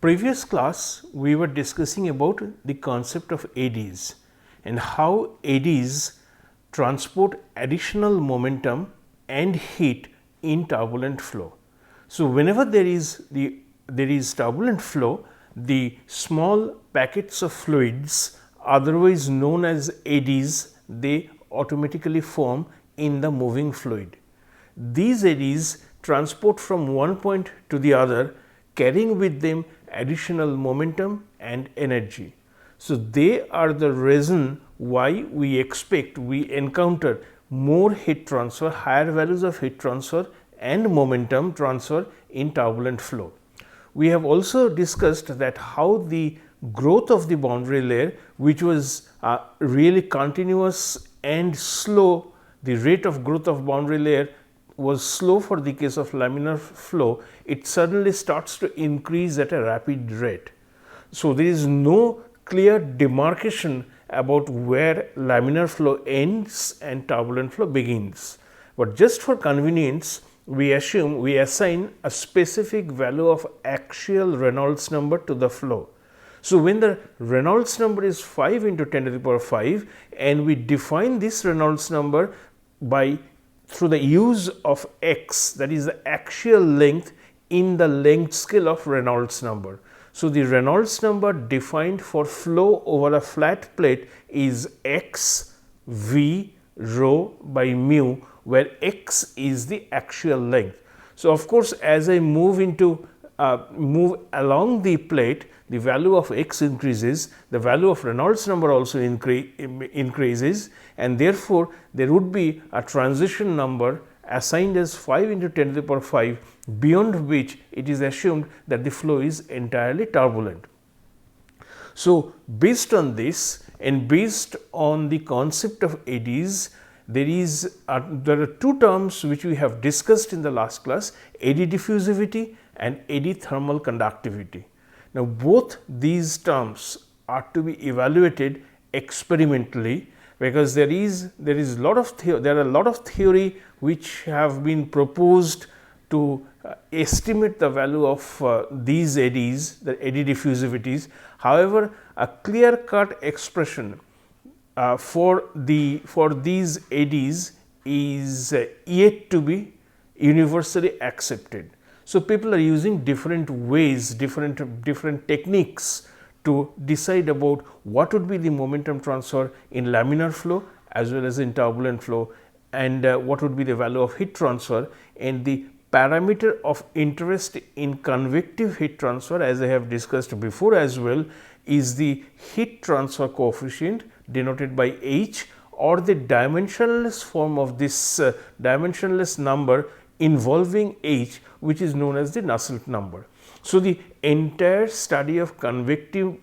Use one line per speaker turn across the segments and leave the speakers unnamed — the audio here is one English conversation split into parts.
Previous class we were discussing about the concept of eddies and how eddies transport additional momentum and heat in turbulent flow. So, whenever there is turbulent flow, the small packets of fluids, otherwise known as eddies, they automatically form in the moving fluid. These eddies transport from one point to the other, carrying with them additional momentum and energy. So, they are the reason why we encounter more heat transfer, higher values of heat transfer and momentum transfer in turbulent flow. We have also discussed that how the growth of the boundary layer, which was really continuous and slow, the rate of growth of boundary layer was slow for the case of laminar flow, it suddenly starts to increase at a rapid rate. So, there is no clear demarcation about where laminar flow ends and turbulent flow begins, but just for convenience we assign a specific value of axial Reynolds number to the flow. So, when the Reynolds number is 5 into 10 to the power 5 and we define this Reynolds number through the use of x, that is the axial length in the length scale of Reynolds number. So, the Reynolds number defined for flow over a flat plate is x v rho by mu, where x is the axial length. So, of course, as I move along the plate, the value of x increases, the value of Reynolds number also increases, and therefore, there would be a transition number assigned as 5 into 10 to the power 5, beyond which it is assumed that the flow is entirely turbulent. So, based on this and based on the concept of eddies, there are two terms which we have discussed in the last class: eddy diffusivity and eddy thermal conductivity. Now, both these terms are to be evaluated experimentally, because there are a lot of theory which have been proposed to estimate the value of these eddies, the eddy diffusivities. However, a clear cut expression for these eddies is yet to be universally accepted. So, people are using different ways, different techniques to decide about what would be the momentum transfer in laminar flow as well as in turbulent flow, and what would be the value of heat transfer. And the parameter of interest in convective heat transfer, as I have discussed before as well, is the heat transfer coefficient denoted by H, or the dimensionless form of this dimensionless number involving H, which is known as the Nusselt number. So, the entire study of convective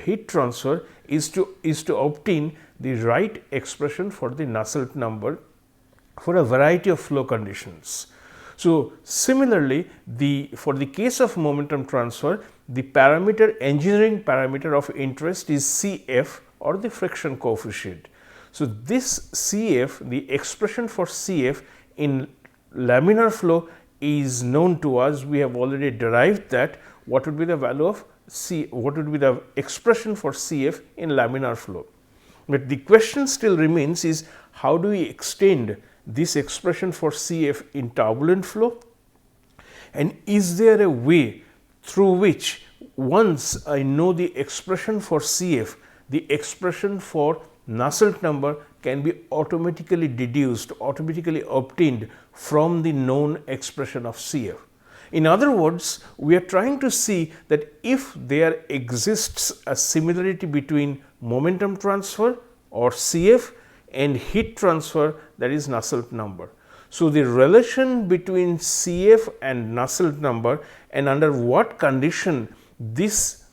heat transfer is to obtain the right expression for the Nusselt number for a variety of flow conditions. So, similarly, for the case of momentum transfer, the engineering parameter of interest is Cf, or the friction coefficient. So, this Cf, the expression for Cf in laminar flow is known to us. We have already derived that. What would be the value of what would be the expression for Cf in laminar flow? But the question still remains is, how do we extend this expression for Cf in turbulent flow, and is there a way through which, once I know the expression for Cf, the expression for Nusselt number can be automatically deduced, automatically obtained from the known expression of Cf. In other words, we are trying to see that if there exists a similarity between momentum transfer, or Cf, and heat transfer, that is Nusselt number. So, the relation between Cf and Nusselt number, and under what condition this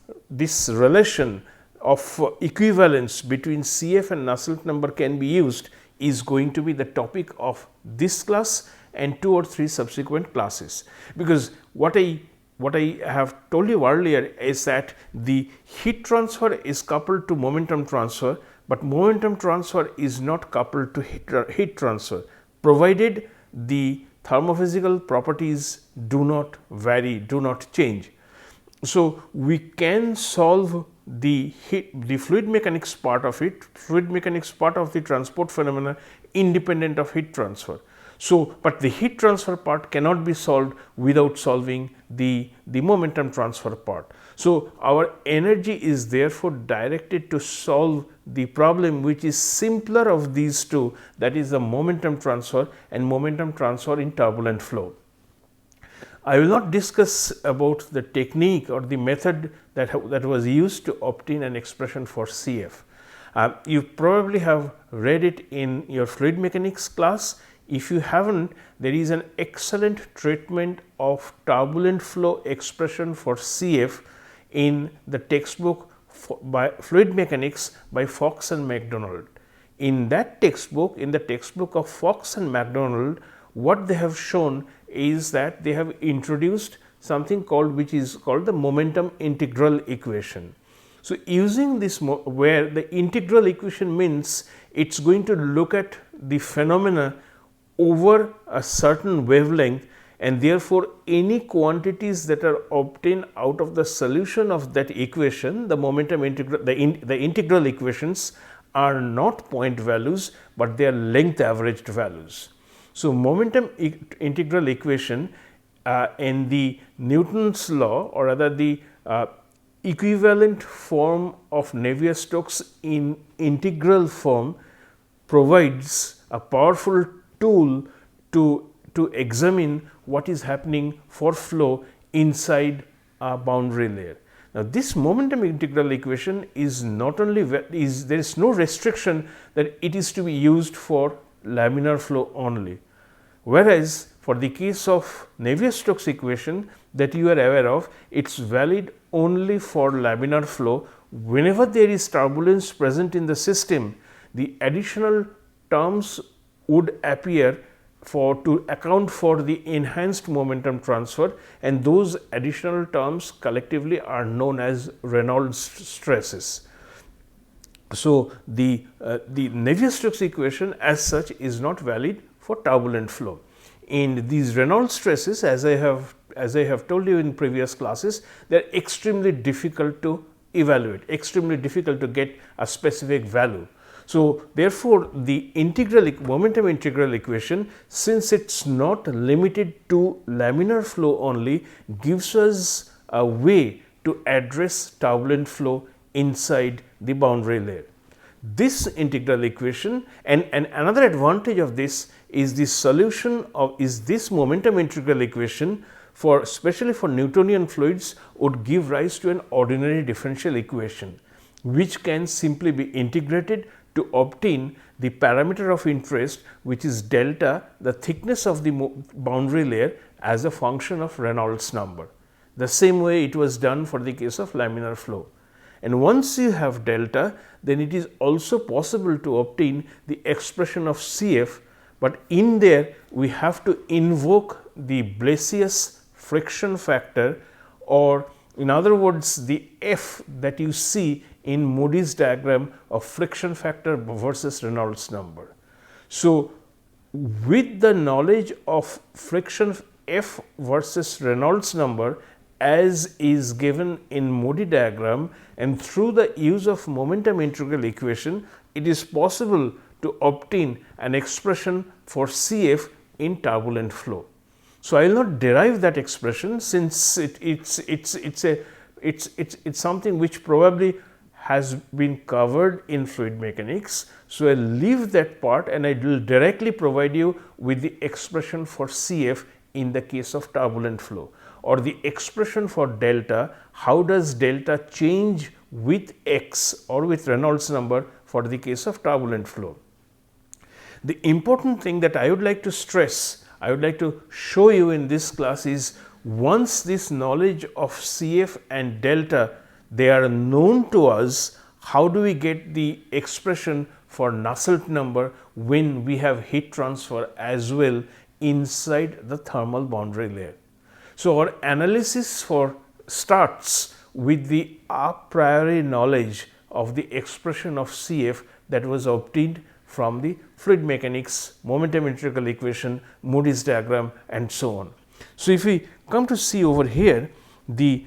relation of equivalence between Cf and Nusselt number can be used, is going to be the topic of this class and 2 or 3 subsequent classes. Because what I have told you earlier is that the heat transfer is coupled to momentum transfer, but momentum transfer is not coupled to heat transfer, provided the thermophysical properties do not vary, do not change. So, we can solve the fluid mechanics part of it, fluid mechanics part of the transport phenomena independent of heat transfer. So, but the heat transfer part cannot be solved without solving the momentum transfer part. So, our energy is therefore directed to solve the problem which is simpler of these two, that is the momentum transfer and momentum transfer in turbulent flow. I will not discuss about the technique or the method that was used to obtain an expression for CF. You probably have read it in your fluid mechanics class. If you haven't, there is an excellent treatment of turbulent flow expression for CF in the textbook by fluid mechanics by Fox and McDonald. In that textbook, in the textbook of Fox and McDonald, what they have shown is that they have introduced something called, which is called the momentum integral equation. So, using this where the integral equation means it is going to look at the phenomena over a certain wavelength, and therefore, any quantities that are obtained out of the solution of that equation, the momentum integral, the integral equations are not point values, but they are length averaged values. So, momentum integral equation in the Newton's law, or rather the equivalent form of Navier-Stokes in integral form, provides a powerful tool to examine what is happening for flow inside a boundary layer. Now, this momentum integral equation is not only there is no restriction that it is to be used for laminar flow only, whereas for the case of Navier-Stokes equation that you are aware of, it is valid only for laminar flow. Whenever there is turbulence present in the system, the additional terms would appear to account for the enhanced momentum transfer, and those additional terms collectively are known as Reynolds stresses. So, the Navier-Stokes equation as such is not valid for turbulent flow. In these Reynolds stresses, as I have told you in previous classes, they are extremely difficult to evaluate, extremely difficult to get a specific value. So, therefore, the momentum integral equation, since it is not limited to laminar flow only, gives us a way to address turbulent flow inside the boundary layer. This integral equation, and another advantage of this is the solution of this momentum integral equation for especially for Newtonian fluids would give rise to an ordinary differential equation, which can simply be integrated to obtain the parameter of interest, which is delta, the thickness of the boundary layer, as a function of Reynolds number. The same way it was done for the case of laminar flow. And once you have delta, then it is also possible to obtain the expression of CF, but in there we have to invoke the Blasius friction factor, or in other words the F that you see in Moody's diagram of friction factor versus Reynolds number. So, with the knowledge of friction F versus Reynolds number as is given in Moody diagram, and through the use of momentum integral equation, it is possible to obtain an expression for CF in turbulent flow. So, I will not derive that expression, since it's something which probably has been covered in fluid mechanics. So, I will leave that part and I will directly provide you with the expression for CF in the case of turbulent flow, or the expression for delta. How does delta change with X or with Reynolds number for the case of turbulent flow? The important thing that I would like to stress, I would like to show you in this class is, once this knowledge of CF and delta they are known to us, how do we get the expression for Nusselt number when we have heat transfer as well inside the thermal boundary layer? So, our analysis starts with the a priori knowledge of the expression of CF that was obtained from the fluid mechanics, momentum integral equation, Moody's diagram, and so on. So, if we come to see over here,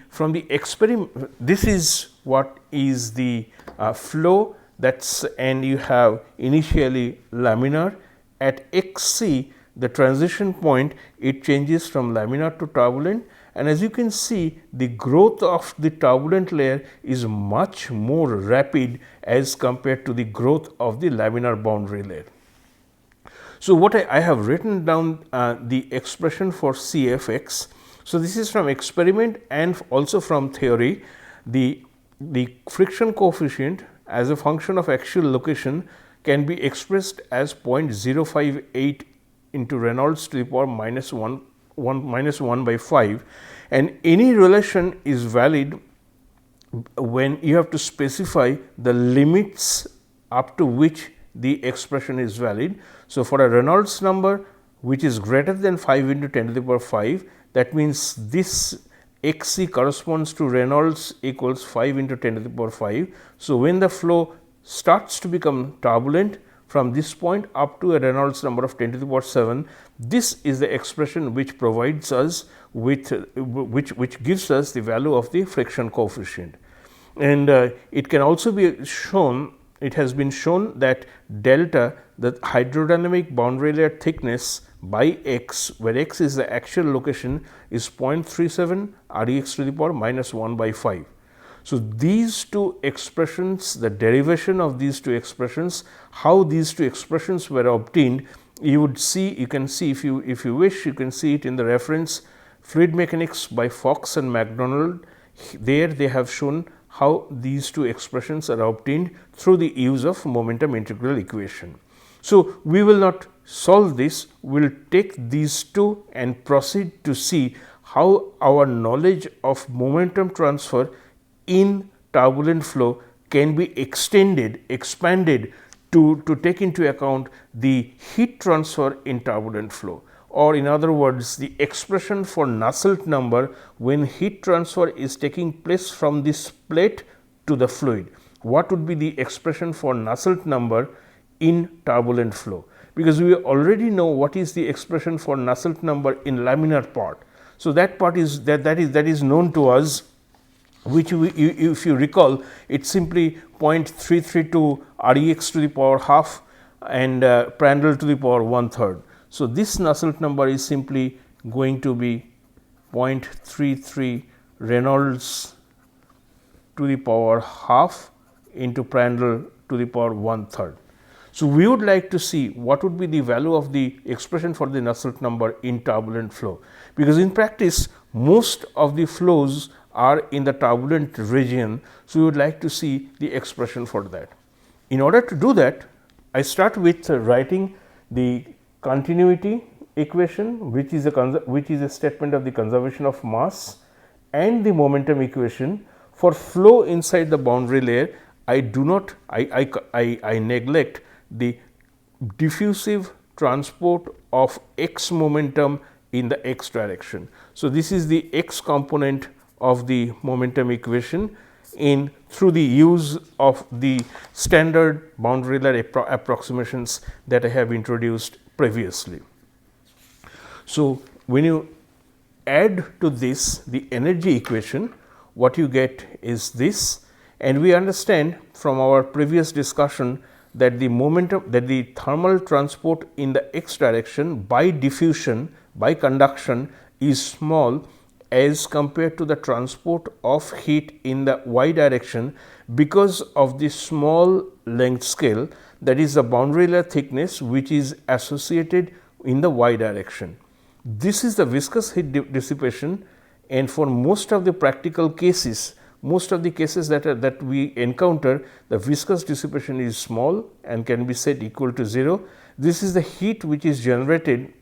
from the experiment, this is what is the flow, that's, and you have initially laminar. At xc, the transition point, it changes from laminar to turbulent, and as you can see, the growth of the turbulent layer is much more rapid as compared to the growth of the laminar boundary layer. So, what I have written down the expression for Cfx. So, this is from experiment and also from theory. The friction coefficient as a function of actual location can be expressed as 0.058 into Reynolds to the power minus 1 by 5, and any relation is valid when you have to specify the limits up to which the expression is valid. So, for a Reynolds number which is greater than 5 into 10 to the power 5, that means this xc corresponds to Reynolds equals 5 into 10 to the power 5. So, when the flow starts to become turbulent from this point up to a Reynolds number of 10 to the power 7, this is the expression which provides us with which gives us the value of the friction coefficient. And it can also be shown, it has been shown that delta, the hydrodynamic boundary layer thickness by x, where x is the actual location, is 0.37 Rex to the power minus 1 by 5. So, these two expressions, the derivation of these two expressions, how these two expressions were obtained, you can see if you wish, you can see it in the reference Fluid Mechanics by Fox and MacDonald. There they have shown how these two expressions are obtained through the use of momentum integral equation. So, we will not solve this, we will take these two and proceed to see how our knowledge of momentum transfer in turbulent flow can be expanded to take into account the heat transfer in turbulent flow, or in other words, the expression for Nusselt number when heat transfer is taking place from this plate to the fluid. What would be the expression for Nusselt number in turbulent flow? Because we already know what is the expression for Nusselt number in laminar part. So, that part is that is known to us, which if you recall, it's simply 0.332 Rex to the power half and Prandtl to the power 1/3. So, this Nusselt number is simply going to be 0.33 Reynolds to the power half into Prandtl to the power 1/3. So, we would like to see what would be the value of the expression for the Nusselt number in turbulent flow, because in practice most of the flows are in the turbulent region. So, we would like to see the expression for that. In order to do that, I start with writing the continuity equation, which is a statement of the conservation of mass, and the momentum equation. For flow inside the boundary layer, I do not I neglect the diffusive transport of x momentum in the x direction. So, this is the x component of the momentum equation in through the use of the standard boundary layer approximations that I have introduced previously. So, when you add to this the energy equation, what you get is this, and we understand from our previous discussion that the momentum, that the thermal transport in the x direction by diffusion, by conduction, is small as compared to the transport of heat in the y direction, because of the small length scale, that is the boundary layer thickness, which is associated in the y direction. This is the viscous heat dissipation, and for most of the practical cases, most of the cases that we encounter, the viscous dissipation is small and can be set equal to 0. This is the heat which is generated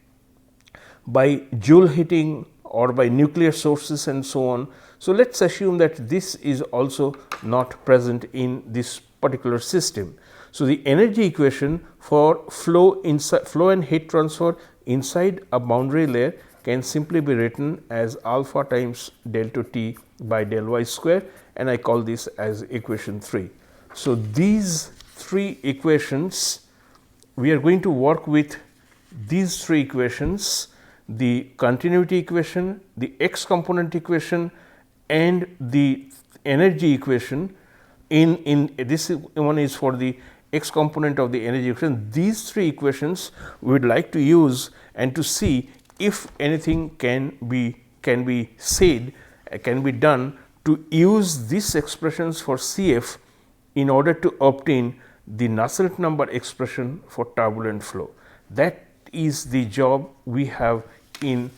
by joule heating or by nuclear sources and so on. So, let us assume that this is also not present in this particular system. So, the energy equation for flow and heat transfer inside a boundary layer can simply be written as alpha times delta T by del y square, and I call this as equation 3. So, these three equations, we are going to work with these three equations: the continuity equation, the x component equation, and the energy equation in this one is for the x component of the energy equation. These three equations we would like to use and to see if anything can be said, can be done to use these expressions for CF in order to obtain the Nusselt number expression for turbulent flow. That is the job we have in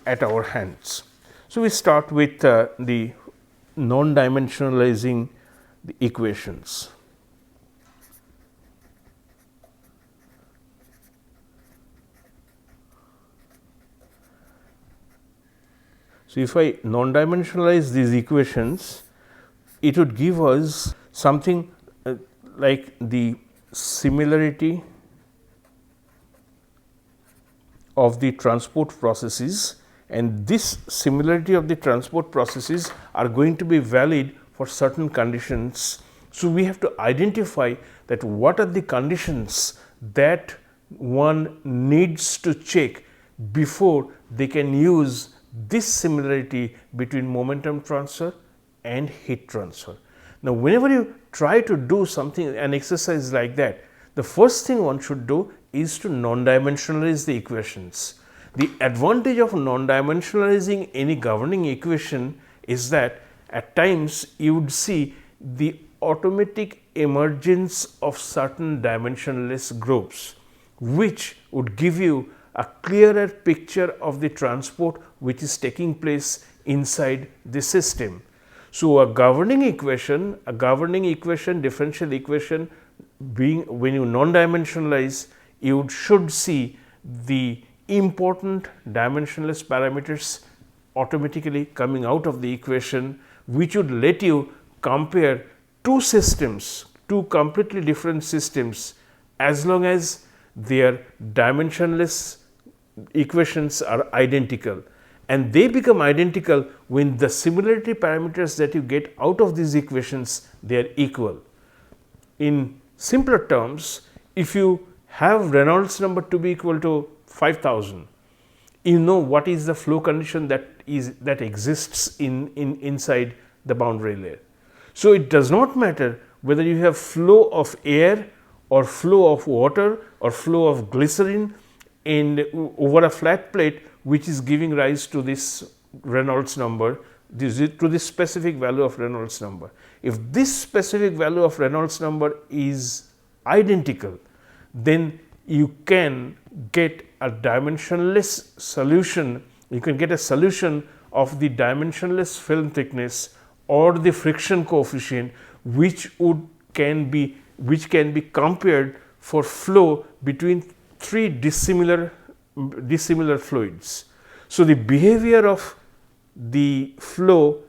at our hands. So, we start with the non-dimensionalizing the equations. So, if I non-dimensionalize these equations, it would give us something like the similarity of the transport processes, and this similarity of the transport processes are going to be valid for certain conditions. So, we have to identify that what are the conditions that one needs to check before they can use this similarity between momentum transfer and heat transfer. Now, whenever you try to do something, an exercise like that, the first thing one should do is to non-dimensionalize the equations. The advantage of non-dimensionalizing any governing equation is that at times you would see the automatic emergence of certain dimensionless groups, which would give you a clearer picture of the transport which is taking place inside the system. So, a governing equation, differential equation being, when you non-dimensionalize, you should see the important dimensionless parameters automatically coming out of the equation, which would let you compare two systems, two completely different systems, as long as their dimensionless equations are identical, and they become identical when the similarity parameters that you get out of these equations, they are equal. In simpler terms, if you have Reynolds number to be equal to 5000, you know what is the flow condition that exists inside the boundary layer. So, it does not matter whether you have flow of air or flow of water or flow of glycerin over a flat plate, which is giving rise to this Reynolds number, to this specific value of Reynolds number. If this specific value of Reynolds number is identical, then you can get a dimensionless solution. You can get a solution of the dimensionless film thickness or the friction coefficient, which can be compared for flow between three dissimilar fluids. So, the behavior of the flow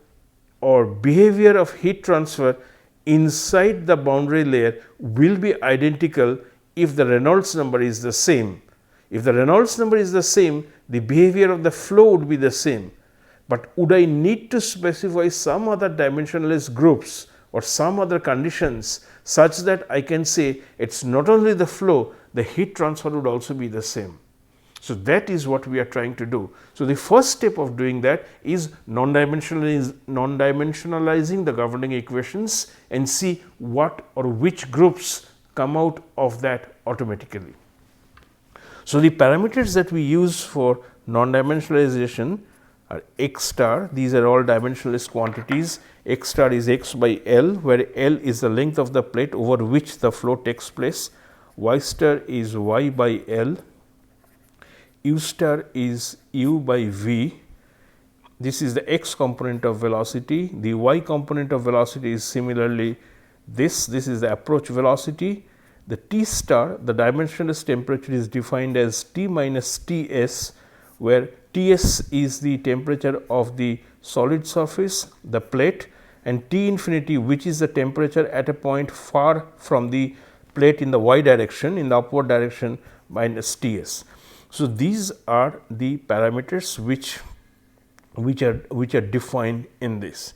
or behavior of heat transfer inside the boundary layer will be identical if the Reynolds number is the same. If the Reynolds number is the same, the behavior of the flow would be the same. But would I need to specify some other dimensionless groups or some other conditions such that I can say it is not only the flow, the heat transfer would also be the same. So, that is what we are trying to do. So, the first step of doing that is non-dimensionalizing the governing equations and see what or which groups come out of that automatically. So, the parameters that we use for non-dimensionalization are x star. These are all dimensionless quantities. X star is x by L, where L is the length of the plate over which the flow takes place. Y star is y by L. U star is u by v. This is the x component of velocity. The y component of velocity is similarly this is the approach velocity. The T star, the dimensionless temperature, is defined as T minus Ts, where Ts is the temperature of the solid surface, the plate, and T infinity, which is the temperature at a point far from the plate in the y direction, in the upward direction, minus Ts. So, these are the parameters which are defined in this.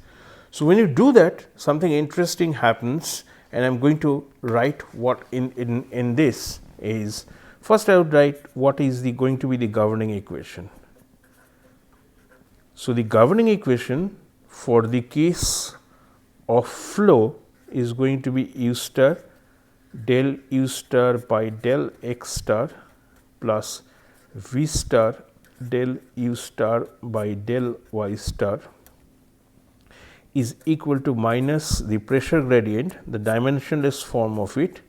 So, when you do that, something interesting happens, and I am going to write what in this is, first I would write what is going to be the governing equation. So, the governing equation for the case of flow is going to be u star del u star by del x star plus v star del u star by del y star is equal to minus the pressure gradient, the dimensionless form of it,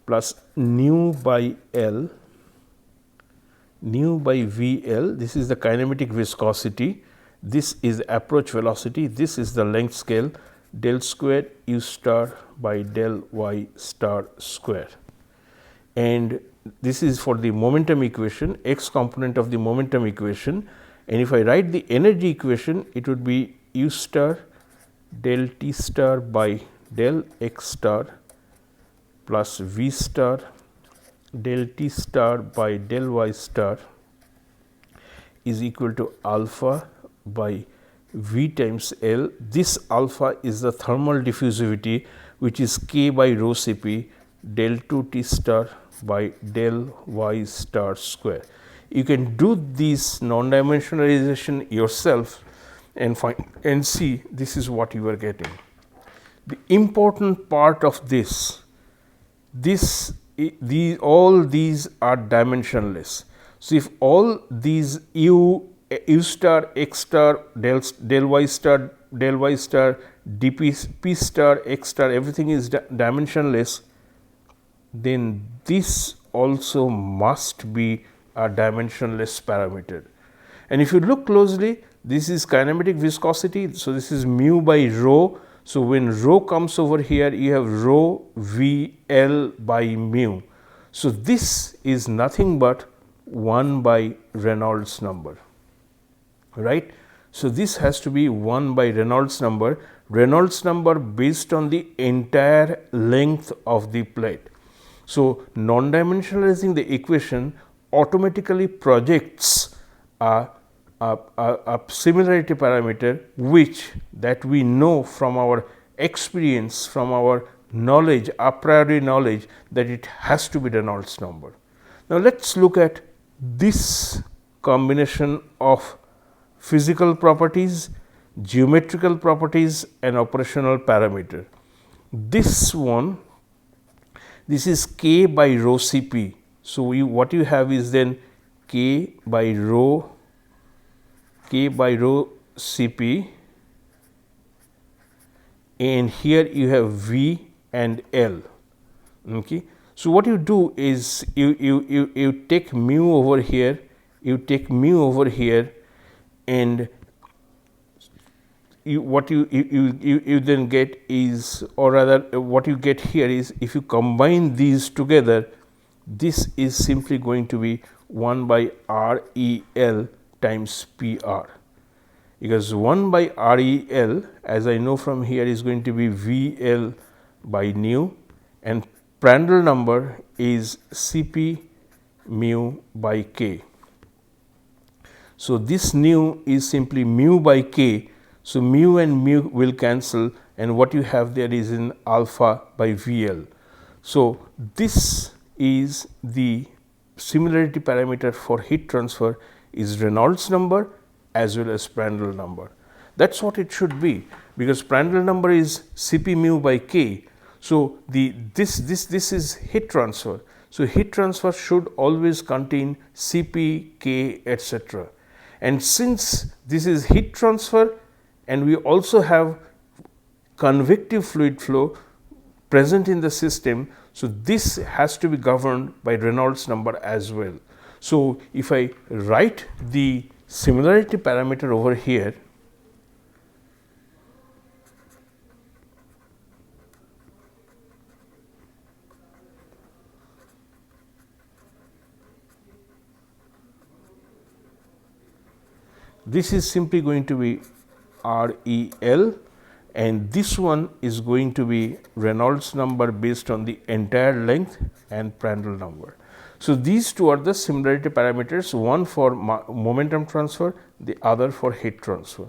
plus nu by L, nu by VL. This is the kinematic viscosity, this is approach velocity, this is the length scale, del square u star by del y star square. And this is for the momentum equation, x component of the momentum equation. And if I write the energy equation, it would be u star del t star by del x star plus v star del t star by del y star is equal to alpha by v times L. This alpha is the thermal diffusivity, which is k by rho Cp del 2 t star by del y star square. You can do this non-dimensionalization yourself and find and see this is what you are getting. The important part of this all these are dimensionless. So, if all these u star, x star, del y star, dp p star, x star, everything is dimensionless, then this also must be a dimensionless parameter. And if you look closely, this is kinematic viscosity. So, this is mu by rho. So, when rho comes over here, you have rho V L by mu. So, this is nothing but 1 by Reynolds number, right. So, this has to be 1 by Reynolds number based on the entire length of the plate. So, non-dimensionalizing the equation automatically projects a similarity parameter, which that we know from our experience, from our knowledge, a priori knowledge, that it has to be Reynolds number. Now, let us look at this combination of physical properties, geometrical properties and operational parameter. This one, this is k by rho Cp. So, what you have is then k by rho Cp, and here you have V and L. Okay. So, what you do is you take mu over here, and what you then get is, or rather what you get here is, if you combine these together, this is simply going to be 1 by REL times PR, because 1 by REL, as I know from here, is going to be VL by nu, and Prandtl number is Cp mu by k. So, this nu is simply mu by k. So, mu and mu will cancel, and what you have there is in alpha by VL. So, this is the similarity parameter for heat transfer is Reynolds number as well as Prandtl number. That is what it should be, because Prandtl number is Cp mu by k. So, this is heat transfer. So, heat transfer should always contain Cp, k, etc. And since this is heat transfer and we also have convective fluid flow present in the system, so this has to be governed by Reynolds number as well. So, if I write the similarity parameter over here, this is simply going to be REL, and this one is going to be Reynolds number based on the entire length and Prandtl number. So, these two are the similarity parameters, one for momentum transfer, the other for heat transfer.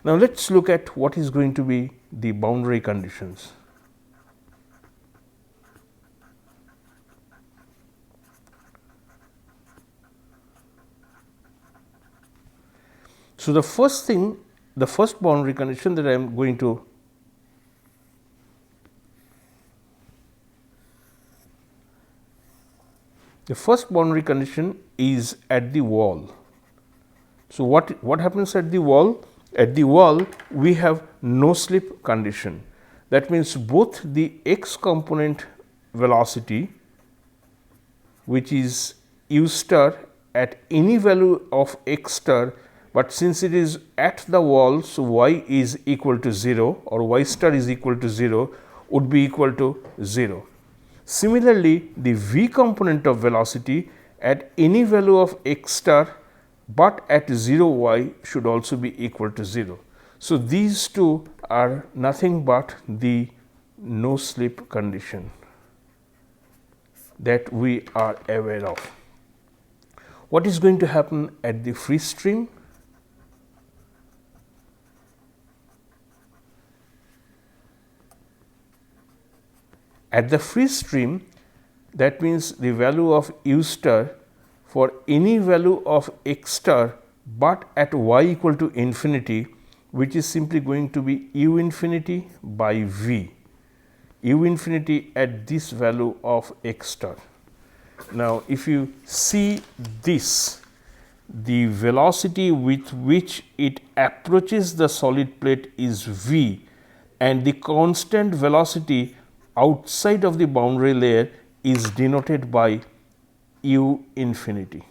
Now, let us look at what is going to be the boundary conditions. So, the first thing, the first boundary condition that I am going to is at the wall. So, what happens at the wall? At the wall we have no slip condition. That means both the x component velocity, which is u star at any value of x star, but since it is at the wall, so y is equal to 0 or y star is equal to 0 would be equal to 0. Similarly, the v component of velocity at any value of x star, but at 0 y should also be equal to 0. So, these two are nothing but the no slip condition that we are aware of. What is going to happen at the free stream? At the free stream, that means the value of u star for any value of x star, but at y equal to infinity, which is simply going to be u infinity by v, u infinity at this value of x star. Now, if you see this, the velocity with which it approaches the solid plate is v, and the constant velocity outside of the boundary layer is denoted by u infinity.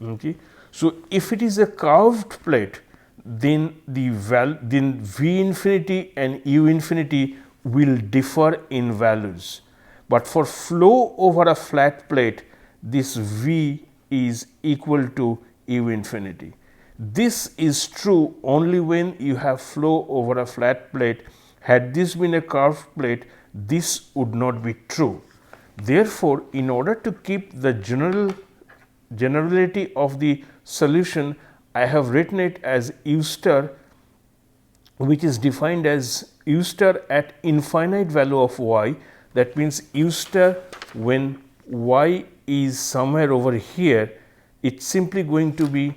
Okay. So, if it is a curved plate, then then v infinity and u infinity will differ in values, but for flow over a flat plate, this v is equal to u infinity. This is true only when you have flow over a flat plate. Had this been a curved plate, this would not be true. Therefore, in order to keep the generality of the solution, I have written it as u star, which is defined as u star at infinite value of y. That means u star when y is somewhere over here, it's simply going to be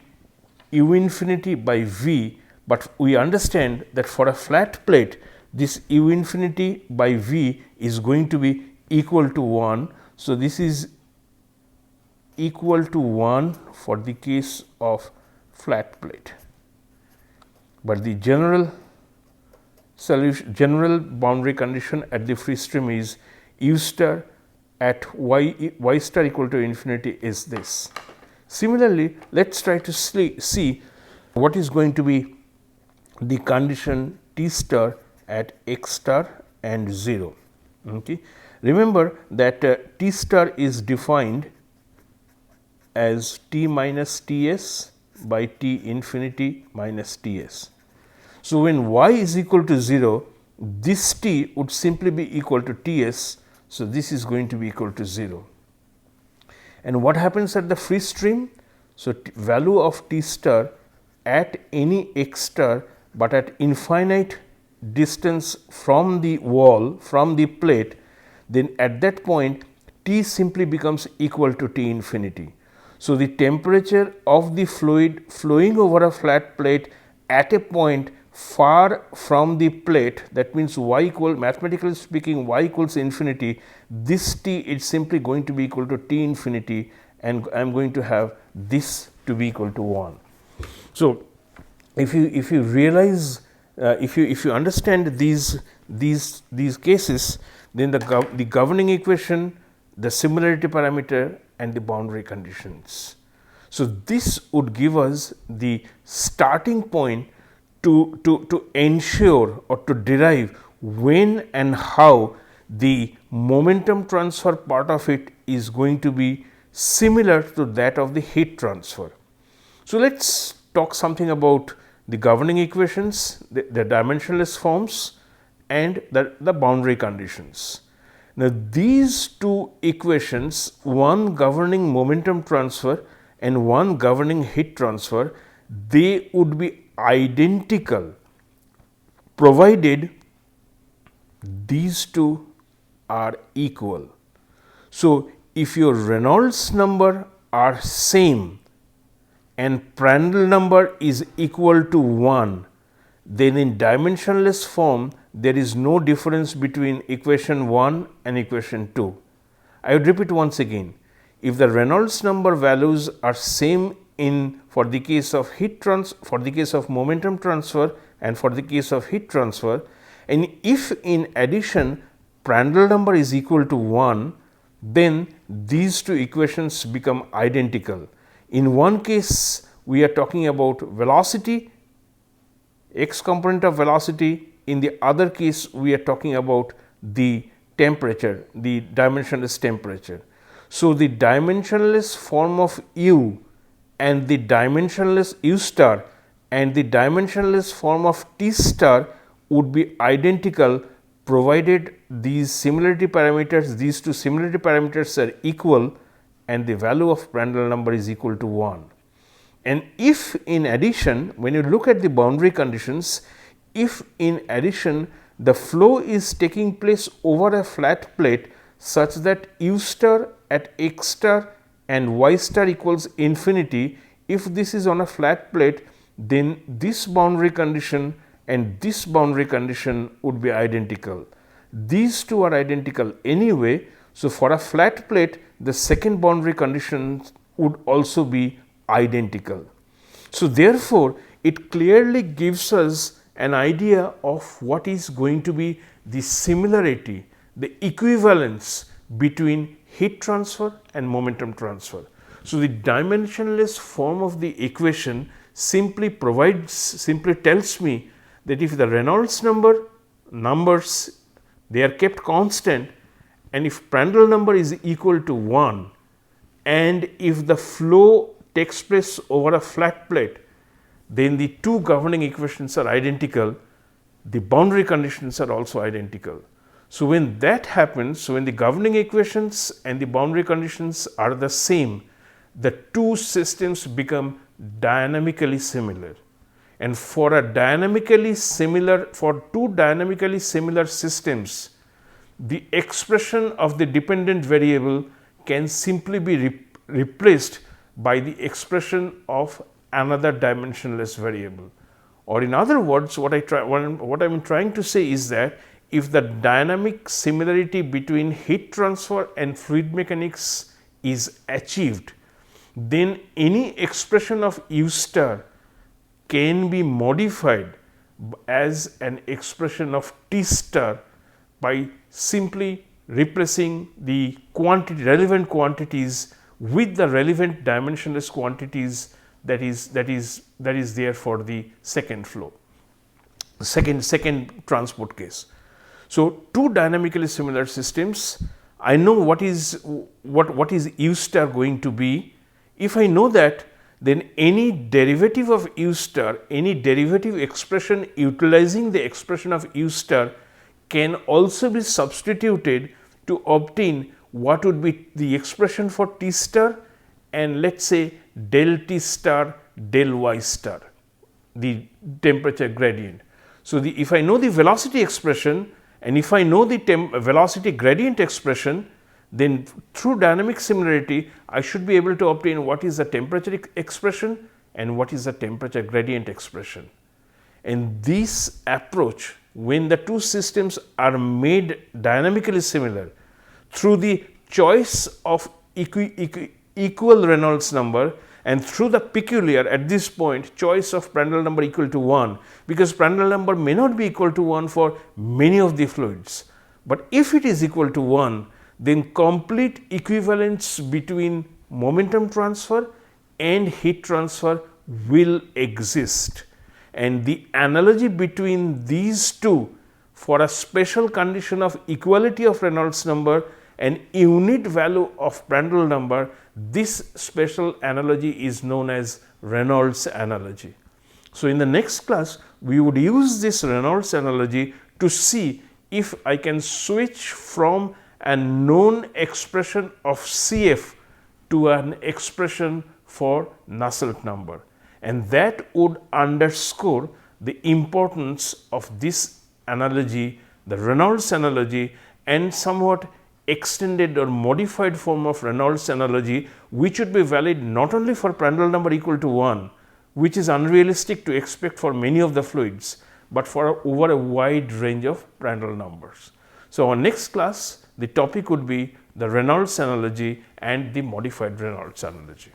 u infinity by v, but we understand that for a flat plate, this u infinity by v is going to be equal to 1. So, this is equal to 1 for the case of flat plate, but the general solution, general boundary condition at the free stream is u star at y star equal to infinity is this. Similarly, let us try to see what is going to be the condition T star at x star and 0. Okay. Remember that T star is defined as T minus Ts by T infinity minus Ts. So, when y is equal to 0, this T would simply be equal to Ts. So, this is going to be equal to 0. And what happens at the free stream? So, value of T star at any x star, but at infinite distance from the wall, from the plate, then at that point T simply becomes equal to T infinity. So, the temperature of the fluid flowing over a flat plate at a point far from the plate, that means y equal, mathematically speaking, y equals infinity, this T is simply going to be equal to T infinity, and I am going to have this to be equal to 1. So, if you realize, if you understand these cases, then the governing equation, the similarity parameter, and the boundary conditions. So, this would give us the starting point to ensure or to derive when and how the momentum transfer part of it is going to be similar to that of the heat transfer. So, let us talk something about the governing equations, the dimensionless forms, and the boundary conditions. Now, these two equations, one governing momentum transfer and one governing heat transfer, they would be identical provided these two are equal. So, if your Reynolds number are same and Prandtl number is equal to 1, then in dimensionless form there is no difference between equation 1 and equation 2. I would repeat once again, if the Reynolds number values are same for the case of for the case of momentum transfer and for the case of heat transfer, and if in addition Prandtl number is equal to 1, then these two equations become identical. In one case we are talking about velocity, x component of velocity, in the other case we are talking about the temperature, the dimensionless temperature. So, the dimensionless form of u and the dimensionless u star and the dimensionless form of t star would be identical provided these similarity parameters, these two similarity parameters are equal and the value of Prandtl number is equal to 1. And if in addition, when you look at the boundary conditions, if in addition the flow is taking place over a flat plate such that u star at x star and y star equals infinity, if this is on a flat plate, then this boundary condition and this boundary condition would be identical. These two are identical anyway. So, for a flat plate the second boundary condition would also be identical. So, therefore, it clearly gives us an idea of what is going to be the similarity, the equivalence between heat transfer and momentum transfer. So, the dimensionless form of the equation simply tells me that if the Reynolds numbers they are kept constant, and if Prandtl number is equal to 1, and if the flow takes place over a flat plate, then the two governing equations are identical, the boundary conditions are also identical. So, when that happens, so when the governing equations and the boundary conditions are the same, the two systems become dynamically similar. And for two dynamically similar systems, the expression of the dependent variable can simply be replaced by the expression of another dimensionless variable. Or in other words, what I am trying to say is that if the dynamic similarity between heat transfer and fluid mechanics is achieved, then any expression of u star can be modified as an expression of t star by simply replacing the relevant quantities with the relevant dimensionless quantities that is there for the second flow, second transport case. So, two dynamically similar systems, I know what is u star going to be. If I know that, then any derivative of u star, any derivative expression utilizing the expression of u star can also be substituted to obtain what would be the expression for t star and let us say del t star del y star, the temperature gradient. So, if I know the velocity expression and if I know the velocity gradient expression, then through dynamic similarity I should be able to obtain what is the temperature expression and what is the temperature gradient expression. And this approach, when the two systems are made dynamically similar through the choice of equal Reynolds number and through the peculiar, at this point, choice of Prandtl number equal to 1, because Prandtl number may not be equal to 1 for many of the fluids, but if it is equal to 1, then complete equivalence between momentum transfer and heat transfer will exist. And the analogy between these two for a special condition of equality of Reynolds number and unit value of Prandtl number, this special analogy is known as Reynolds analogy. So, in the next class we would use this Reynolds analogy to see if I can switch from a known expression of Cf to an expression for Nusselt number, and that would underscore the importance of this analogy, the Reynolds analogy, and somewhat extended or modified form of Reynolds analogy, which would be valid not only for Prandtl number equal to 1, which is unrealistic to expect for many of the fluids, but for over a wide range of Prandtl numbers. So, our next class, the topic would be the Reynolds analogy and the modified Reynolds analogy.